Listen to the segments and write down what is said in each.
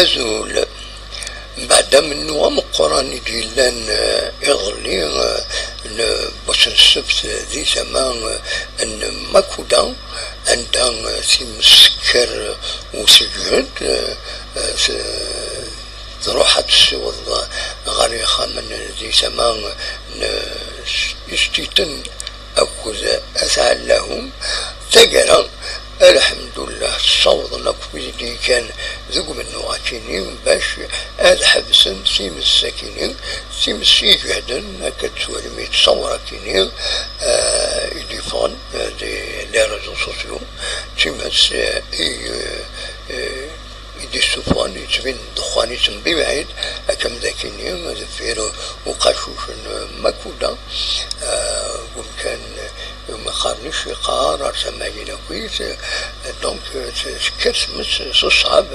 أزول بعد من ومقران ديالان إغلي باش السبت ذي زمان أن ماكودا عندها سي مسكر وسجد تروح تسوض غريخة من ذي زمان استيتن أكوز أسعى لهم تقرأ الحمد لله الصوت نقفي كان ذوق من نواتيني باش هذا حبسن سيم الساكنين سيم السيجادن كتسوالي ميتصورة كيني إليفون لي ريزو سوسيو تيمس يدي سوفون يتبين دخاني تنبي بعيد أكم ذاكيني ذفير وقاشوش ماكودا وكان ما خارنيش قرار سماينا كويس دونك كتمس صعب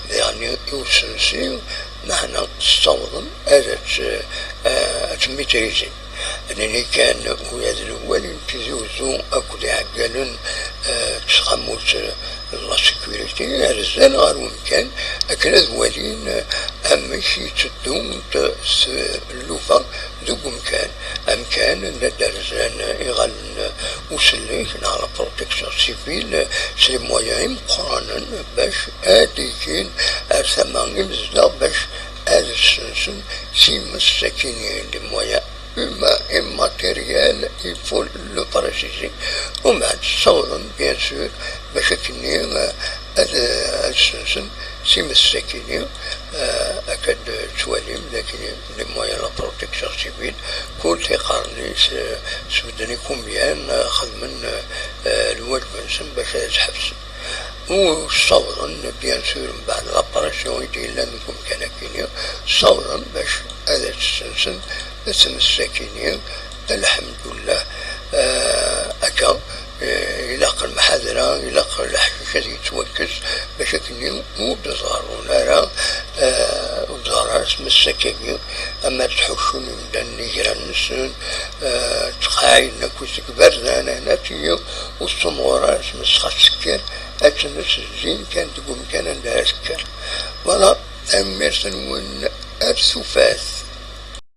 يعني يوسنسي نحن نستوضن هذا تميتيزي لأنني كان ولاد الأولين تزوزو أكل عقالن تخموت لا سيكوريتي رزان غير ممكن أكل الأولين أمشي تدوم اللوفا ذوق أمكان ندرزان إغالن وسليك على بروتكسيون سيفيل سي مويان مقرانا باش آديكين أرثمان مزدا باش هذا السنسن سيما الساكنين لي مويان humain et matériel, il faut le préciser. On a صودا bien sûr باش كني السنسن سيما الساكنين أكاد تواليم لكن لي مويان لا بروتكسيون سيفيل كل تيقارني سوداني كومبيان خدمن الواجب نسم باش يتحبس وصودا بيان سور من بعد لاباراسيون ديالنا نكون كان كينيا صودا باش هذا السنسن اسم الساكنين الحمد لله أكا يلاقى المحاضرة يلاقى الحشيشة يتوكس باش كني وبزارون راه وزارة اسم الساكنين أما تحوشون من النجرة النسون تقاعدنا كوسك بردان هنا تيو والصمورة اسم السكر أتنس الزين كان تقوم كان عندها سكر ولا أميرسن ون أرسوفاس